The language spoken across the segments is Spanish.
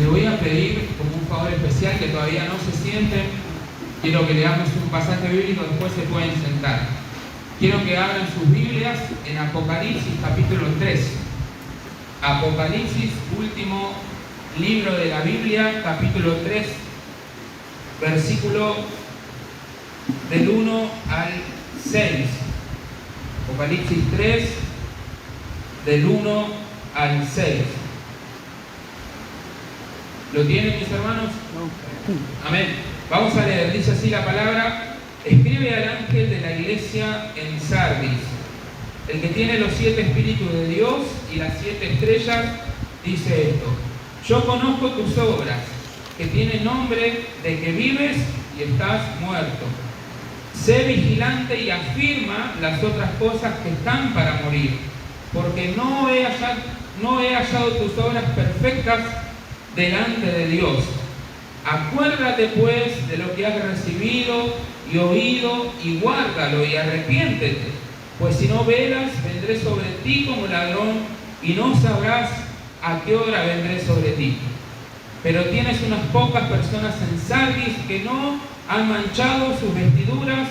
Le voy a pedir como un favor especial que todavía no se sienten. Quiero que leamos un pasaje bíblico, después se pueden sentar. Quiero que abran sus Biblias en Apocalipsis capítulo 3. Apocalipsis, último libro de la Biblia, capítulo 3, versículo del 1 al 6. Apocalipsis 3, del 1 al 6. ¿Lo tienen, mis hermanos? Amén. Vamos a leer. Dice así la palabra: escribe al ángel de la iglesia en Sardis, el que tiene los 7 espíritus de Dios y las 7 estrellas, dice esto: yo conozco tus obras, que tienen nombre de que vives y estás muerto. Sé vigilante y afirma las otras cosas que están para morir, porque no he hallado tus obras perfectas delante de Dios. Acuérdate pues de lo que has recibido y oído, y guárdalo y arrepiéntete, pues si no velas, vendré sobre ti como ladrón, y no sabrás a qué hora vendré sobre ti. Pero tienes unas pocas personas en Sardis que no han manchado sus vestiduras,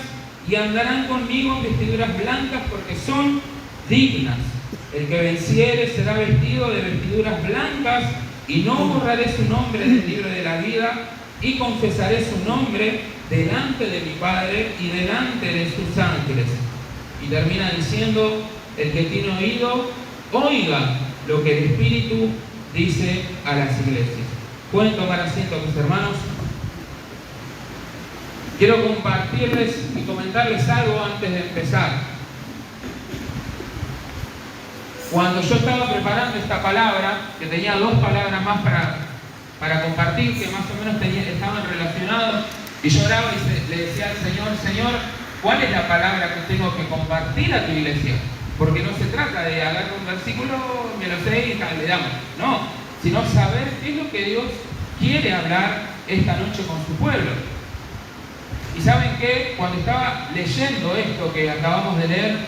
y andarán conmigo en vestiduras blancas, porque son dignas. El que venciere será vestido de vestiduras blancas, y no borraré su nombre del libro de la vida, y confesaré su nombre delante de mi Padre y delante de sus ángeles. Y termina diciendo: el que tiene oído, oiga lo que el Espíritu dice a las iglesias. Pueden tomar asiento, mis hermanos. Quiero compartirles y comentarles algo antes de empezar. Cuando yo estaba preparando esta palabra, que tenía 2 palabras más para compartir, que más o menos estaban relacionadas, y yo oraba y le decía al Señor: Señor, ¿cuál es la palabra que tengo que compartir a tu iglesia? Porque no se trata de agarrar un versículo, me lo sé y le damos. No, sino saber qué es lo que Dios quiere hablar esta noche con su pueblo. Y ¿saben qué? Cuando estaba leyendo esto que acabamos de leer,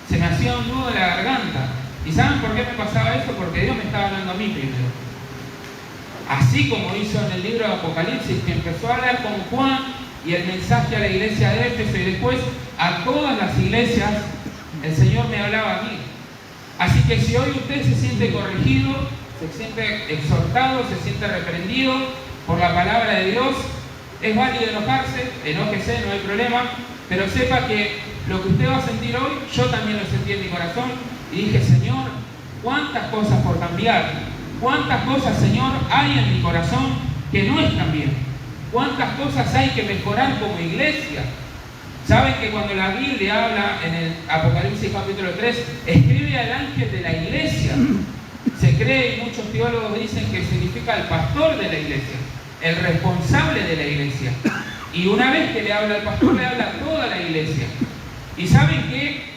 se me hacía un nudo en la garganta. ¿Y saben por qué me pasaba eso? Porque Dios me estaba hablando a mí primero. Así como hizo en el libro de Apocalipsis, que empezó a hablar con Juan y el mensaje a la iglesia de Éfeso, y después a todas las iglesias, el Señor me hablaba a mí. Así que si hoy usted se siente corregido, se siente exhortado, se siente reprendido por la palabra de Dios, es válido enojarse, enójese, no hay problema, pero sepa que lo que usted va a sentir hoy, yo también lo sentí en mi corazón, y dije: Señor, cuántas cosas por cambiar, cuántas cosas, Señor, hay en mi corazón que no están bien, cuántas cosas hay que mejorar como iglesia. Saben que cuando la Biblia habla en el Apocalipsis capítulo 3, escribe al ángel de la iglesia. Se cree, y muchos teólogos dicen que significa el pastor de la iglesia, el responsable de la iglesia. Y una vez que le habla al pastor, le habla a toda la iglesia. Y ¿saben qué?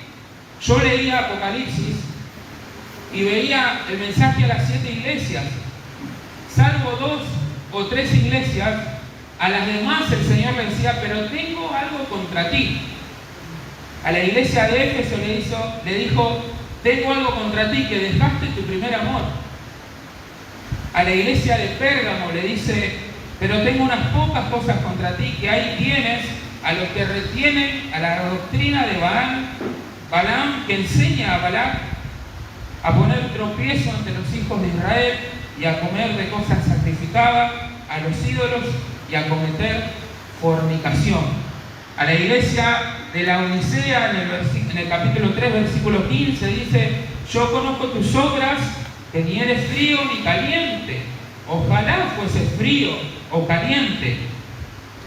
Yo leía Apocalipsis y veía el mensaje a las 7 iglesias. Salvo 2 o 3 iglesias, a las demás el Señor le decía: pero tengo algo contra ti. A la iglesia de Éfeso le dijo: tengo algo contra ti, que dejaste tu primer amor. A la iglesia de Pérgamo le dice: pero tengo unas pocas cosas contra ti, que ahí tienes a los que retienen a la doctrina de Balaam, que enseña a Balac a poner tropiezo ante los hijos de Israel, y a comer de cosas sacrificadas a los ídolos, y a cometer fornicación. A la iglesia de la Odisea, en el capítulo 3, versículo 15, dice: yo conozco tus obras, que ni eres frío ni caliente. Ojalá fueses frío o caliente,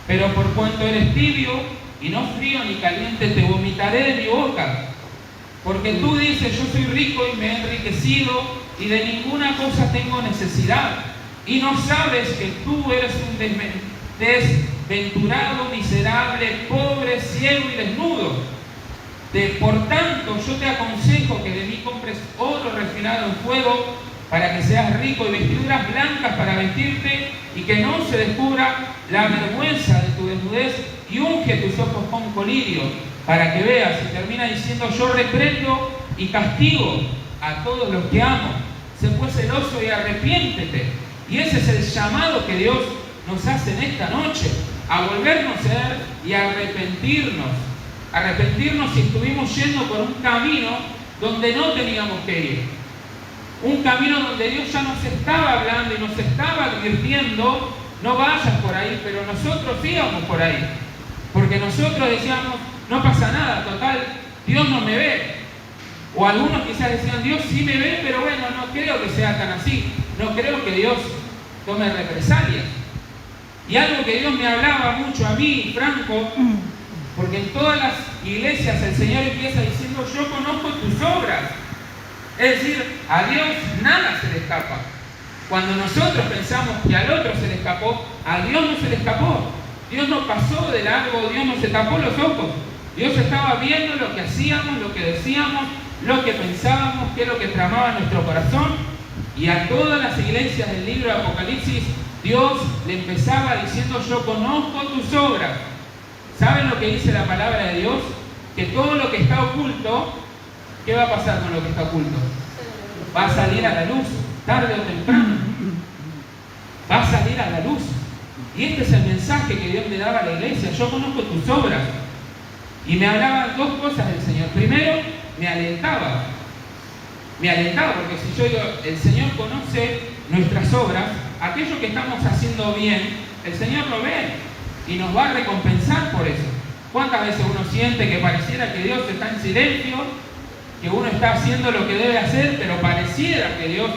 pero por cuanto eres tibio y no frío ni caliente, te vomitaré de mi boca. Porque tú dices: yo soy rico y me he enriquecido, y de ninguna cosa tengo necesidad, y no sabes que tú eres un desventurado, miserable, pobre, ciego y desnudo. Por tanto, yo te aconsejo que de mí compres oro refinado en fuego, para que seas rico, y vestiduras blancas para vestirte, y que no se descubra la vergüenza de tu desnudez, y unge tus ojos con colirio, para que veas. Y termina diciendo: yo reprendo y castigo a todos los que amo. Sé pues celoso y arrepiéntete. Y ese es el llamado que Dios nos hace en esta noche, a volvernos a Él y a arrepentirnos. Arrepentirnos si estuvimos yendo por un camino donde no teníamos que ir. Un camino donde Dios ya nos estaba hablando y nos estaba advirtiendo, no vayas por ahí, pero nosotros íbamos por ahí. Porque nosotros decíamos, no pasa nada, total, Dios no me ve. O algunos quizás decían, Dios sí me ve, pero bueno, no creo que sea tan así. No creo que Dios tome represalias. Y algo que Dios me hablaba mucho a mí, Franco, porque en todas las iglesias el Señor empieza diciendo, yo conozco tus obras. Es decir, a Dios nada se le escapa. Cuando nosotros pensamos que al otro se le escapó, a Dios no se le escapó. Dios no pasó de largo, Dios no se tapó los ojos. Dios estaba viendo lo que hacíamos, lo que decíamos, lo que pensábamos, qué es lo que tramaba en nuestro corazón. Y a todas las iglesias del libro de Apocalipsis, Dios le empezaba diciendo, yo conozco tus obras. ¿Saben lo que dice la palabra de Dios? Que todo lo que está oculto, ¿qué va a pasar con lo que está oculto? Va a salir a la luz, tarde o temprano. Va a salir a la luz. Y este es el mensaje que Dios le daba a la iglesia. Yo conozco tus obras. Y me hablaba dos cosas del Señor. Primero, me alentaba. Me alentaba porque si yo digo, el Señor conoce nuestras obras, aquello que estamos haciendo bien, el Señor lo ve y nos va a recompensar por eso. ¿Cuántas veces uno siente que pareciera que Dios está en silencio, que uno está haciendo lo que debe hacer, pero pareciera que Dios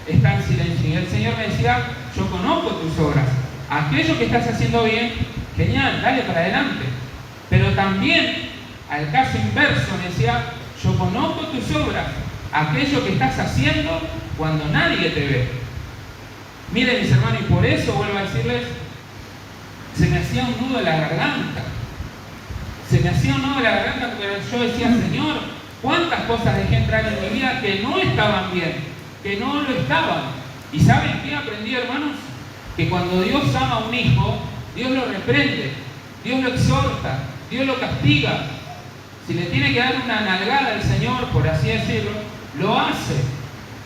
está en silencio? Y el Señor me decía, yo conozco tus obras. Aquello que estás haciendo bien, genial, dale para adelante. Pero también, al caso inverso, me decía, yo conozco tus obras. Aquello que estás haciendo cuando nadie te ve. Miren, mis hermanos, y por eso vuelvo a decirles, se me hacía un nudo en la garganta. Se me hacía un nudo en la garganta porque yo decía, Señor, ¿cuántas cosas dejé entrar en mi vida que no estaban bien? Que no lo estaban. ¿Y saben qué aprendí, hermanos? Que cuando Dios ama a un hijo, Dios lo reprende, Dios lo exhorta, Dios lo castiga. Si le tiene que dar una nalgada al Señor, por así decirlo, lo hace.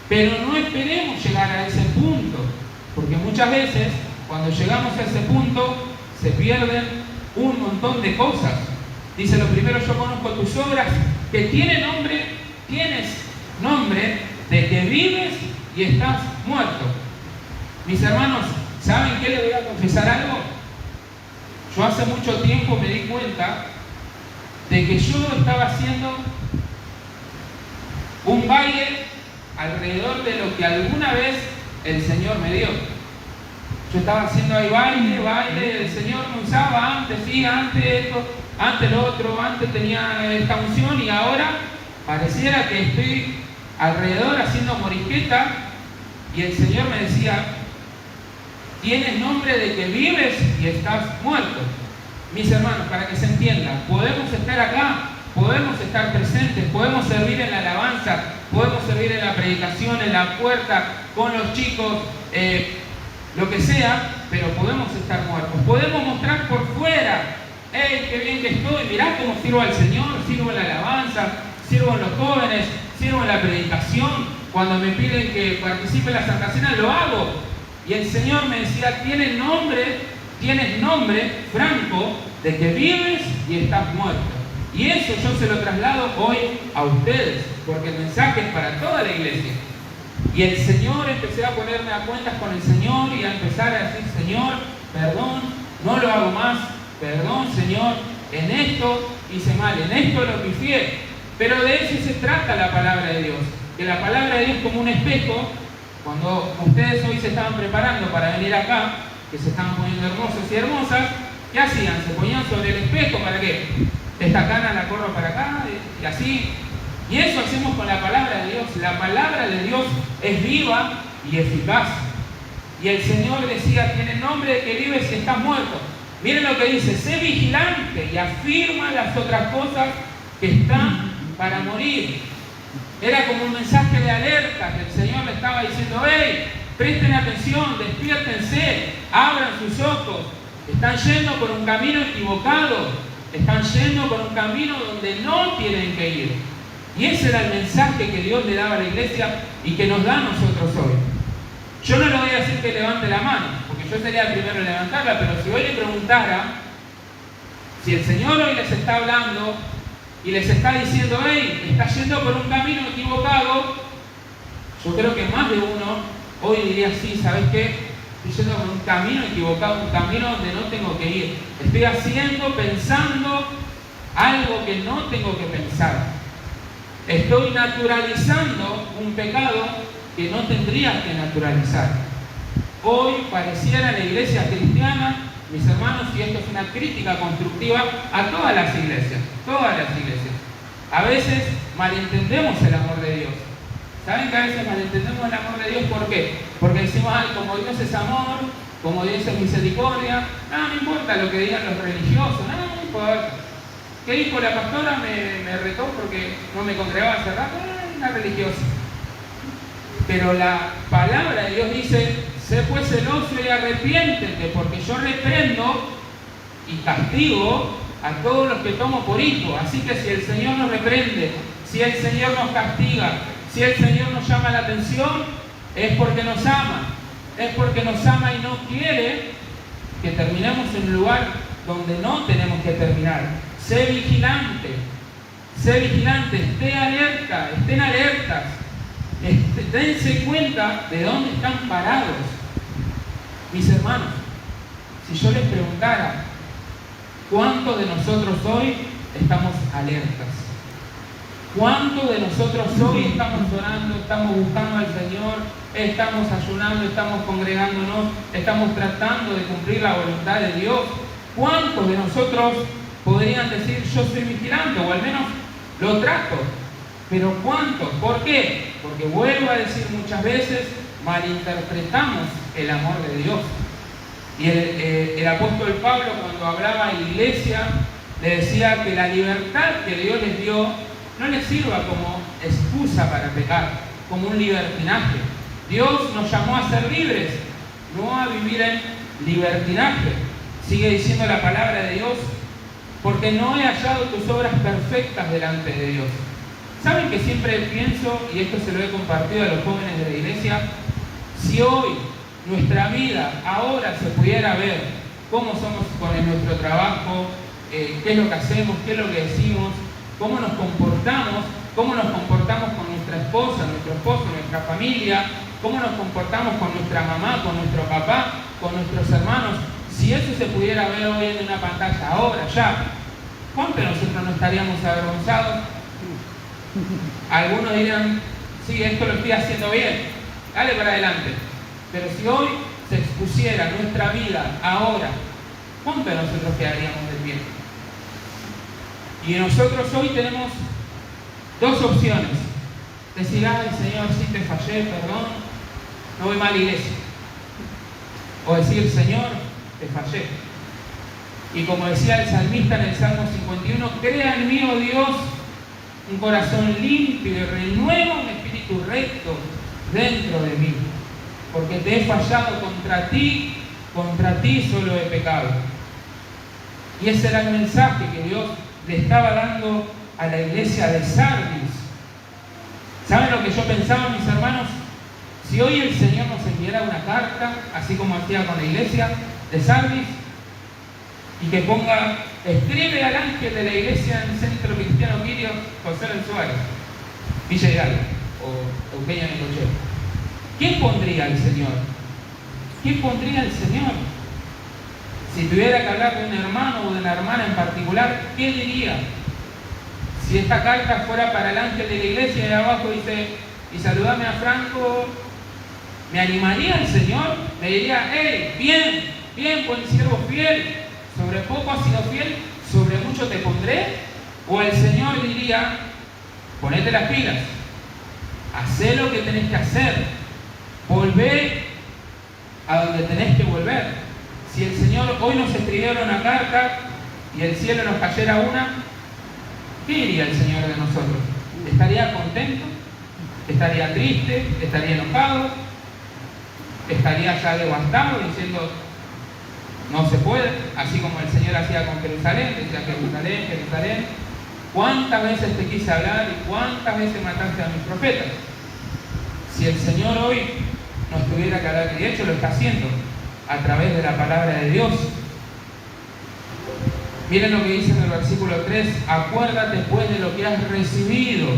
Pero no esperemos llegar a ese punto, porque muchas veces, cuando llegamos a ese punto, se pierden un montón de cosas. Dice lo primero, yo conozco tus obras, que tienes nombre de que vives y estás muerto. Mis hermanos, ¿saben qué? Les voy a confesar algo. Yo hace mucho tiempo me di cuenta de que yo estaba haciendo un baile alrededor de lo que alguna vez el Señor me dio. Yo estaba haciendo ahí baile, el Señor me usaba antes, sí, antes esto, antes lo otro, antes tenía esta unción y ahora pareciera que estoy alrededor haciendo morisqueta y el Señor me decía, tienes nombre de que vives y estás muerto. Mis hermanos, para que se entienda, podemos estar acá, podemos estar presentes, podemos servir en la alabanza, podemos servir en la predicación, en la puerta, con los chicos, lo que sea, pero podemos estar muertos. Podemos mostrar por fuera, ¡hey, qué bien que estoy! Mirá cómo sirvo al Señor, sirvo en la alabanza, sirvo en los jóvenes, sirvo en la predicación. Cuando me piden que participe en la Santa Cena, lo hago. Y el Señor me decía, tienes nombre, Franco, de que vives y estás muerto. Y eso yo se lo traslado hoy a ustedes, porque el mensaje es para toda la iglesia. Y el Señor, empecé a ponerme a cuentas con el Señor y a empezar a decir, Señor, perdón, no lo hago más, perdón, Señor, en esto hice mal, en esto lo pifié. Pero de eso se trata la palabra de Dios, que la palabra de Dios como un espejo. Cuando ustedes hoy se estaban preparando para venir acá, que se estaban poniendo hermosos y hermosas, ¿qué hacían? Se ponían sobre el espejo, ¿para qué? Esta cana la corro para acá y así. Y eso hacemos con la palabra de Dios. La palabra de Dios es viva y eficaz. Y el Señor decía, tiene nombre de que vives y estás muerto. Miren lo que dice, sé vigilante y afirma las otras cosas que están para morir. Era como un mensaje de alerta que el Señor le estaba diciendo, hey, presten atención, despiértense, abran sus ojos. Están yendo por un camino equivocado, están yendo por un camino donde no tienen que ir. Y ese era el mensaje que Dios le daba a la iglesia y que nos da a nosotros hoy. Yo no le voy a decir hacer que levante la mano, porque yo sería el primero en levantarla, pero si hoy le preguntara, si el Señor hoy les está hablando y les está diciendo, hey, está yendo por un camino equivocado, yo creo que más de uno hoy diría, sí, ¿sabes qué? Estoy yendo por un camino equivocado, un camino donde no tengo que ir. Estoy pensando algo que no tengo que pensar. Estoy naturalizando un pecado que no tendría que naturalizar. Hoy pareciera la iglesia cristiana, mis hermanos, y esto es una crítica constructiva a todas las iglesias, a veces malentendemos el amor de Dios. ¿Saben que a veces malentendemos el amor de Dios? ¿Por qué? Porque decimos, ay, como Dios es amor, como Dios es misericordia, no importa lo que digan los religiosos, no importa. ¿Qué dijo la pastora? Me retó porque no me congregaba hace rato, una religiosa. Pero la palabra de Dios dice, sé pues celoso y arrepiéntete, porque yo reprendo y castigo a todos los que tomo por hijo. Así que si el Señor nos reprende, si el Señor nos castiga, si el Señor nos llama la atención, es porque nos ama. Es porque nos ama y no quiere que terminemos en un lugar donde no tenemos que terminar. Sé vigilante, estén alertas, dense cuenta de dónde están parados. Mis hermanos, si yo les preguntara, ¿cuántos de nosotros hoy estamos alertas? ¿Cuántos de nosotros hoy estamos orando, estamos buscando al Señor, estamos ayunando, estamos congregándonos, estamos tratando de cumplir la voluntad de Dios? ¿Cuántos de nosotros podrían decir, yo soy vigilante, o al menos lo trato? Pero ¿cuántos? ¿Por qué? Porque vuelvo a decir muchas veces, malinterpretamos el amor de Dios. Y el apóstol Pablo, cuando hablaba a la iglesia, le decía que la libertad que Dios les dio no les sirva como excusa para pecar, como un libertinaje. Dios nos llamó a ser libres, no a vivir en libertinaje. Sigue diciendo la palabra de Dios, porque no he hallado tus obras perfectas delante de Dios. ¿Saben que siempre pienso, y esto se lo he compartido a los jóvenes de la iglesia, si hoy nuestra vida ahora se pudiera ver cómo somos con nuestro trabajo, qué es lo que hacemos, qué es lo que decimos, cómo nos comportamos con nuestra esposa, nuestro esposo, nuestra familia, cómo nos comportamos con nuestra mamá, con nuestro papá, con nuestros hermanos, si eso se pudiera ver hoy en una pantalla, ahora, ya, ¿cuánto nosotros no estaríamos avergonzados? Algunos dirían, sí, esto lo estoy haciendo bien, dale para adelante. Pero si hoy se expusiera nuestra vida ahora, ¿cuánto de nosotros quedaríamos de pie? Y nosotros hoy tenemos dos opciones. Decir, ay Señor, sí te fallé, perdón, no voy mal a la iglesia. O decir, Señor, te fallé. Y como decía el salmista en el Salmo 51, crea en mí, oh Dios, un corazón limpio y renueva un espíritu recto dentro de mí. Porque te he fallado contra ti solo he pecado. Y ese era el mensaje que Dios le estaba dando a la iglesia de Sardis. ¿Saben lo que yo pensaba, mis hermanos? Si hoy el Señor nos enviara una carta, así como hacía con la iglesia de Sardis, y que ponga, escribe al ángel de la iglesia en el Centro Cristiano Quirio, José Luis Suárez, Villa Hidalgo, o Eugenia Necochea. ¿Quién pondría el Señor? ¿Quién pondría el Señor? Si tuviera que hablar de un hermano o de una hermana en particular, ¿qué diría? Si esta carta fuera para el ángel de la iglesia y abajo dice, y saludame a Franco, ¿me animaría el Señor? Me diría, hey, bien, buen siervo fiel, sobre poco has sido fiel, sobre mucho te pondré. O el Señor diría, ponete las pilas, hacé lo que tenés que hacer, volvé a donde tenés que volver. Si el Señor hoy nos escribiera una carta y el cielo nos cayera una, ¿qué diría el Señor de nosotros? ¿Estaría contento? ¿Estaría triste? ¿Estaría enojado? ¿Estaría ya devastado diciendo no se puede? Así como el Señor hacía con Jerusalén, decía Jerusalén, ¿cuántas veces te quise hablar y cuántas veces mataste a mis profetas? Si el Señor hoy nos tuviera que hablar, y de hecho lo está haciendo a través de la palabra de Dios. Miren lo que dice en el versículo 3: acuérdate pues de lo que has recibido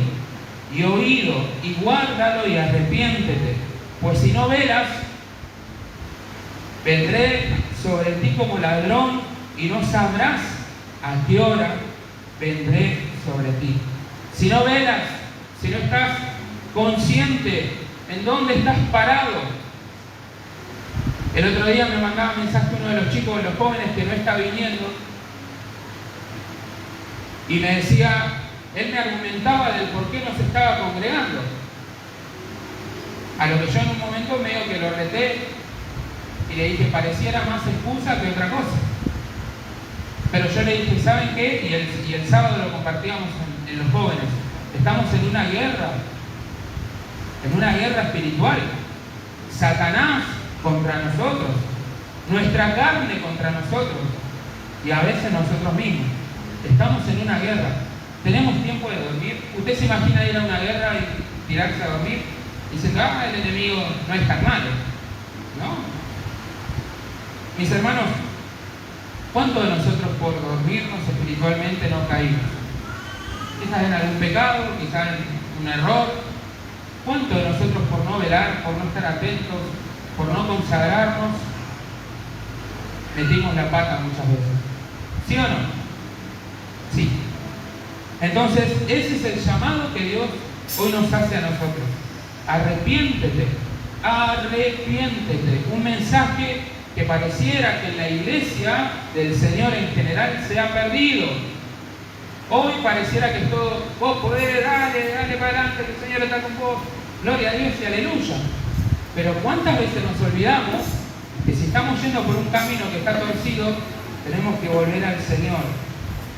y oído, y guárdalo y arrepiéntete, pues si no velas, vendré sobre ti como ladrón y no sabrás a qué hora vendré sobre ti. Si no velas, si no estás consciente en dónde estás parado. El otro día me mandaba mensaje uno de los chicos, de los jóvenes que no está viniendo, y me decía, él me argumentaba del por qué no se estaba congregando. A lo que yo en un momento medio que lo reté y le dije, pareciera más excusa que otra cosa. Pero yo le dije, ¿saben qué? Y el sábado lo compartíamos en los jóvenes. Estamos en una guerra espiritual. Satanás contra nosotros, nuestra carne contra nosotros, y a veces nosotros mismos. Estamos en una guerra. ¿Tenemos tiempo de dormir? ¿Usted se imagina ir a una guerra y tirarse a dormir diciendo, el enemigo no es tan malo? ¿No? Mis hermanos, ¿cuántos de nosotros por dormirnos espiritualmente no caímos? Quizás en algún pecado, quizás en un error. ¿Cuántos de nosotros por no velar, por no estar atentos, por no consagrarnos, metimos la pata muchas veces? ¿Sí o no? Sí. Entonces, ese es el llamado que Dios hoy nos hace a nosotros. Arrepiéntete, arrepiéntete. Un mensaje que pareciera que en la iglesia del Señor en general se ha perdido. Hoy pareciera que es todo, vos podés, dale para adelante, que el Señor está con vos. Gloria a Dios y aleluya. Pero ¿cuántas veces nos olvidamos que si estamos yendo por un camino que está torcido, tenemos que volver al Señor?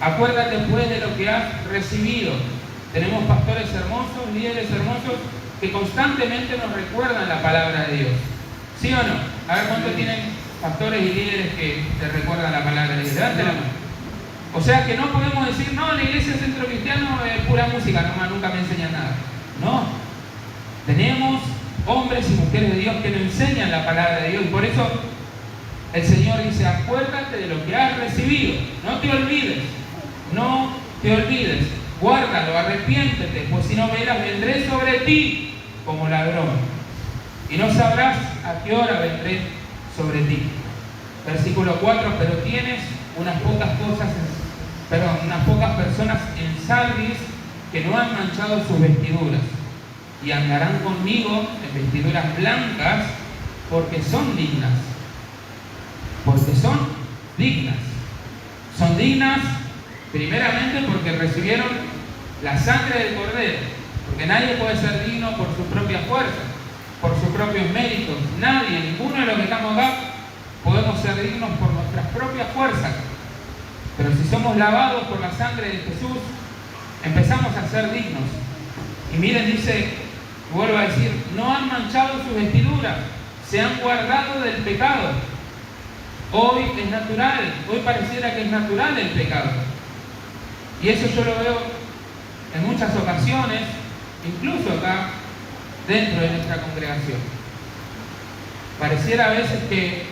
Acuérdate pues de lo que has recibido. Tenemos pastores hermosos, líderes hermosos, que constantemente nos recuerdan la palabra de Dios. ¿Sí o no? A ver cuántos tienen pastores y líderes que te recuerdan la palabra de Dios. Levante la mano. O sea que no podemos decir, no, la iglesia Centro Cristiano es pura música, nomás nunca me enseñan nada. No. Tenemos hombres y mujeres de Dios que nos enseñan la palabra de Dios. Y por eso el Señor dice, acuérdate de lo que has recibido. No te olvides. No te olvides, guárdalo, arrepiéntete, pues si no velas, vendré sobre ti como ladrón, y no sabrás a qué hora vendré sobre ti. Versículo 4, pero tienes unas pocas personas en Sardis que no han manchado sus vestiduras, y andarán conmigo en vestiduras blancas, porque son dignas. Porque son dignas. Son dignas primeramente porque recibieron la sangre del Cordero, porque nadie puede ser digno por su propia fuerza, por sus propios méritos. Nadie, ninguno de los que estamos acá, podemos ser dignos por nuestras propias fuerzas. Pero si somos lavados por la sangre de Jesús, empezamos a ser dignos. Y miren, dice, vuelvo a decir, no han manchado sus vestiduras, se han guardado del pecado. Hoy es natural, hoy pareciera que es natural el pecado. Y eso yo lo veo en muchas ocasiones, incluso acá dentro de nuestra congregación. Pareciera a veces que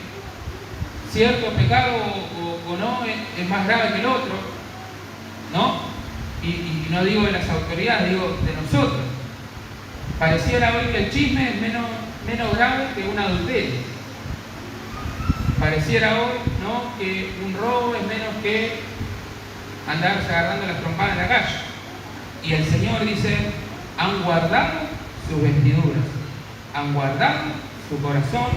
cierto pecado o no es más grave que el otro, ¿no? Y no digo de las autoridades, digo de nosotros. Pareciera hoy que el chisme es menos grave que un adulterio. Pareciera hoy, ¿no?, que un robo es menos que andarse agarrando las trompadas en la calle. Y el Señor dice, han guardado sus vestiduras, han guardado su corazón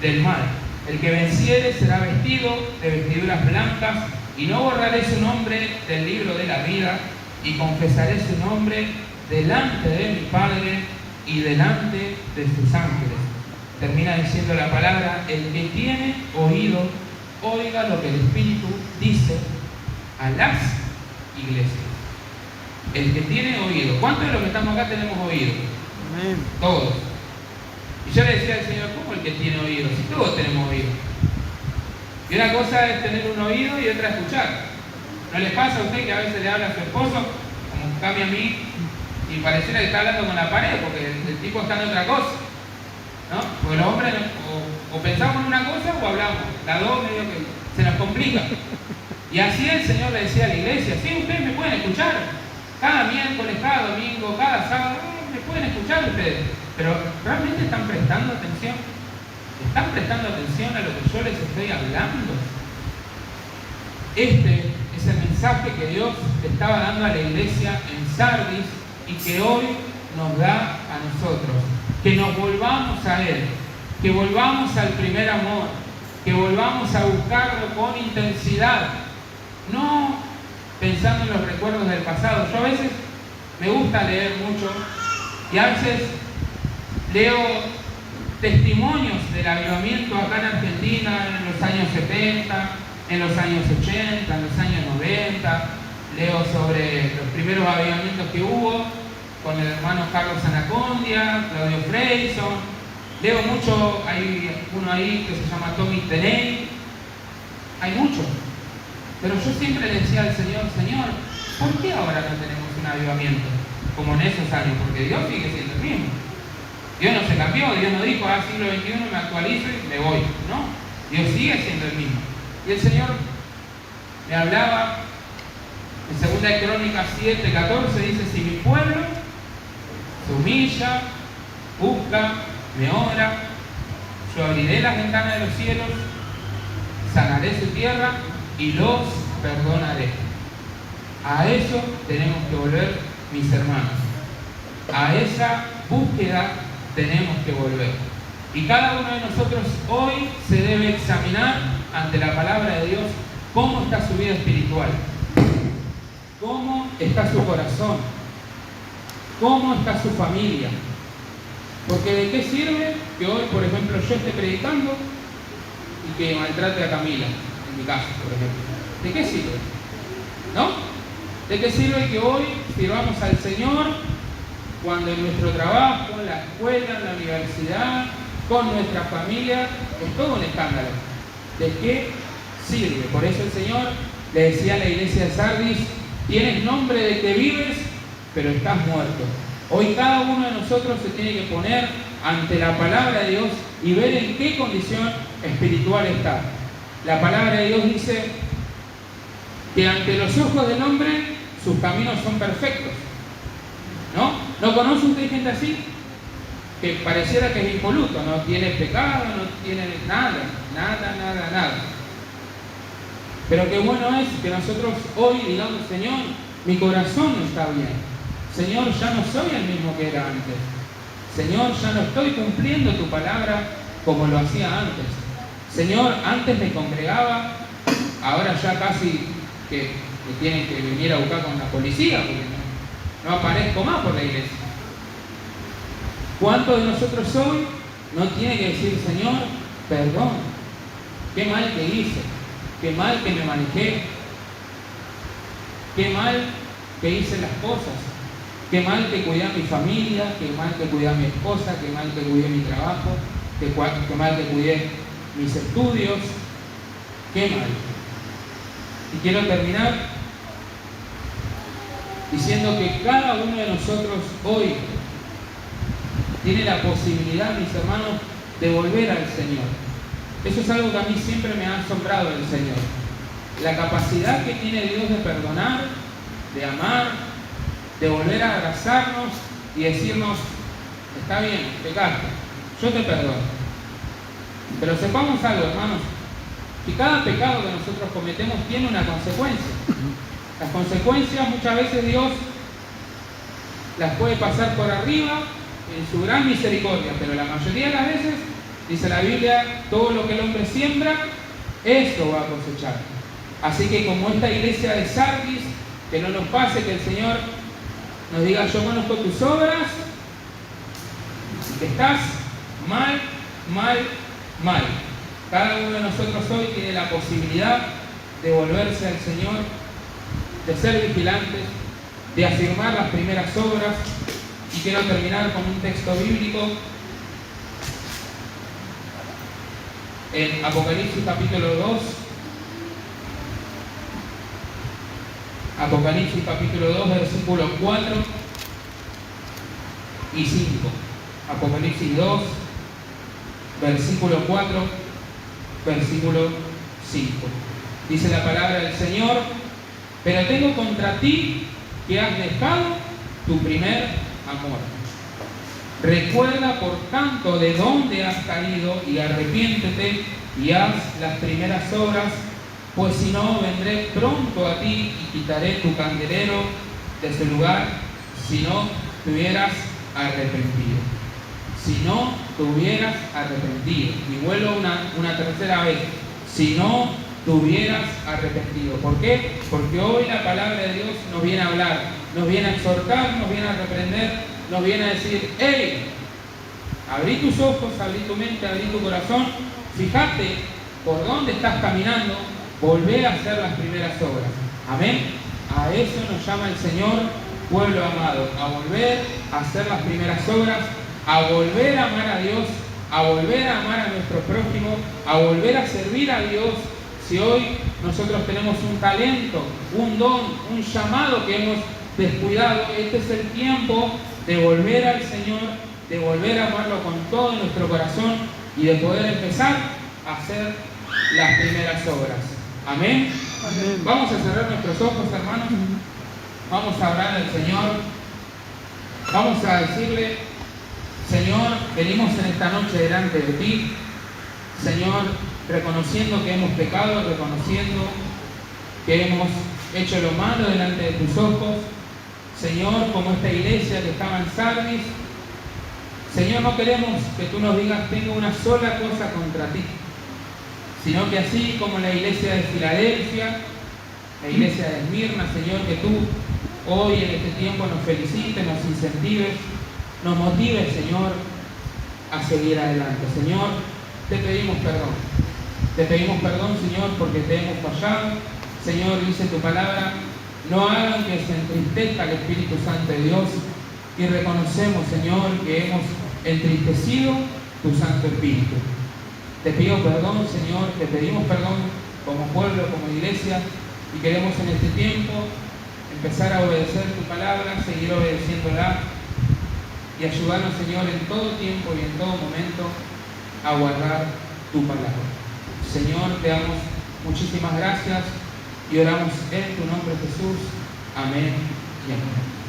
del mal. El que venciere será vestido de vestiduras blancas, y no borraré su nombre del libro de la vida, y confesaré su nombre delante de mi Padre y delante de sus ángeles. Termina diciendo la palabra, el que tiene oído, oiga lo que el Espíritu dice a las iglesias. El que tiene oído. ¿Cuántos de los que estamos acá tenemos oído? Amén. Todos. Y yo le decía al Señor, ¿cómo el que tiene oído? Si todos tenemos oído. Y una cosa es tener un oído y otra escuchar. ¿No les pasa a usted que a veces le habla a su esposo, como cambia a mí, y pareciera que está hablando con la pared, porque el tipo está en otra cosa? ¿no? Porque los hombres o pensamos en una cosa o hablamos. Las dos medio que se nos complica. Y así el Señor le decía a la iglesia, sí, ustedes me pueden escuchar. Cada miércoles, cada domingo, cada sábado, me pueden escuchar ustedes. Pero ¿realmente están prestando atención? ¿Están prestando atención a lo que yo les estoy hablando? Este es el mensaje que Dios estaba dando a la iglesia en Sardis y que hoy nos da a nosotros. Que nos volvamos a Él, que volvamos al primer amor, que volvamos a buscarlo con intensidad, no pensando en los recuerdos del pasado. Yo a veces me gusta leer mucho y a veces leo testimonios del avivamiento acá en Argentina en los años 70, en los años 80, en los años 90. Leo sobre los primeros avivamientos que hubo con el hermano Carlos Anacondia, Claudio Freyson. Leo mucho, hay uno ahí que se llama Tommy Tenay. Hay muchos. Pero yo siempre le decía al Señor, Señor, ¿por qué ahora no tenemos un avivamiento como en esos años? Porque Dios sigue siendo el mismo. Dios no se cambió, Dios no dijo, siglo XXI me actualizo y me voy. No, Dios sigue siendo el mismo. Y el Señor me hablaba en 2 Crónicas 7:14, dice, si mi pueblo se humilla, busca, me ora, yo abriré las ventanas de los cielos, sanaré su tierra y los perdonaré. A eso tenemos que volver, mis hermanos. A esa búsqueda tenemos que volver. Y cada uno de nosotros hoy se debe examinar ante la palabra de Dios cómo está su vida espiritual, cómo está su corazón, cómo está su familia. Porque ¿de qué sirve que hoy, por ejemplo, yo esté predicando y que maltrate a Camila, en mi caso, por ejemplo? ¿De qué sirve? ¿No? ¿De qué sirve que hoy sirvamos al Señor cuando en nuestro trabajo, en la escuela, en la universidad, con nuestra familia, es todo un escándalo? ¿De qué sirve? Por eso el Señor le decía a la iglesia de Sardis, tienes nombre de que vives, pero estás muerto. Hoy cada uno de nosotros se tiene que poner ante la palabra de Dios y ver en qué condición espiritual está. La palabra de Dios dice que ante los ojos del hombre sus caminos son perfectos. ¿No? ¿No conoce usted gente así? Que pareciera que es impoluto, no tiene pecado, no tiene nada. Pero qué bueno es que nosotros hoy digamos, Señor, mi corazón no está bien. Señor, ya no soy el mismo que era antes. Señor, ya no estoy cumpliendo tu palabra como lo hacía antes. Señor, antes me congregaba, ahora ya casi que me tienen que venir a buscar con la policía porque no aparezco más por la iglesia. ¿Cuántos de nosotros hoy no tiene que decir, Señor, perdón, qué mal que hice, qué mal que me manejé, qué mal que hice las cosas, qué mal que cuidé a mi familia, qué mal que cuidé a mi esposa, qué mal que cuidé mi trabajo, qué mal que cuidé mis estudios, qué mal? Y quiero terminar diciendo que cada uno de nosotros hoy tiene la posibilidad, mis hermanos, de volver al Señor. Eso es algo que a mí siempre me ha asombrado del Señor. La capacidad que tiene Dios de perdonar, de amar, de volver a abrazarnos y decirnos, está bien, pecaste, yo te perdono. Pero sepamos algo, hermanos, que cada pecado que nosotros cometemos tiene una consecuencia. Las consecuencias muchas veces Dios las puede pasar por arriba en su gran misericordia, pero la mayoría de las veces, dice la Biblia, todo lo que el hombre siembra, eso va a cosechar. Así que como esta iglesia de Sardis, que no nos pase que el Señor nos diga, yo conozco tus obras, y que estás mal. Cada uno de nosotros hoy tiene la posibilidad de volverse al Señor, de ser vigilantes, de afirmar las primeras obras. Y quiero terminar con un texto bíblico en Apocalipsis capítulo 2. Apocalipsis capítulo 2, versículos 4 y 5. Apocalipsis 2, versículo 4, versículo 5. Dice la palabra del Señor: pero tengo contra ti que has dejado tu primer amor. Recuerda por tanto de dónde has caído y arrepiéntete y haz las primeras obras, pues si no, vendré pronto a ti y quitaré tu candelero de su lugar, si no te hubieras arrepentido. Si no te hubieras arrepentido. Y vuelvo una tercera vez. Si no te hubieras arrepentido. ¿Por qué? Porque hoy la palabra de Dios nos viene a hablar, nos viene a exhortar, nos viene a reprender, nos viene a decir: hey, abrí tus ojos, abrí tu mente, abrí tu corazón, fíjate por dónde estás caminando, volvé a hacer las primeras obras. Amén. A eso nos llama el Señor, pueblo amado, a volver a hacer las primeras obras, a volver a amar a Dios, a volver a amar a nuestro prójimo, a volver a servir a Dios. Si hoy nosotros tenemos un talento, un don, un llamado que hemos descuidado, este es el tiempo de volver al Señor, de volver a amarlo con todo nuestro corazón y de poder empezar a hacer las primeras obras. Amén. Amén. Vamos a cerrar nuestros ojos, hermanos. Vamos a hablar al Señor. Vamos a decirle: Señor, venimos en esta noche delante de ti. Señor, reconociendo que hemos pecado, reconociendo que hemos hecho lo malo delante de tus ojos. Señor, como esta iglesia que estaba en Sardis, Señor, no queremos que tú nos digas: tengo una sola cosa contra ti, sino que así como la iglesia de Filadelfia, la iglesia de Esmirna, Señor, que tú hoy en este tiempo nos felicites, nos incentives, nos motives, Señor, a seguir adelante. Señor, te pedimos perdón. Te pedimos perdón, Señor, porque te hemos fallado. Señor, dice tu palabra: no hagan que se entristezca el Espíritu Santo de Dios. Y reconocemos, Señor, que hemos entristecido tu Santo Espíritu. Te pido perdón, Señor, te pedimos perdón como pueblo, como iglesia, y queremos en este tiempo empezar a obedecer tu palabra, seguir obedeciéndola y ayudarnos, Señor, en todo tiempo y en todo momento a guardar tu palabra. Señor, te damos muchísimas gracias y oramos en tu nombre, Jesús. Amén y amén.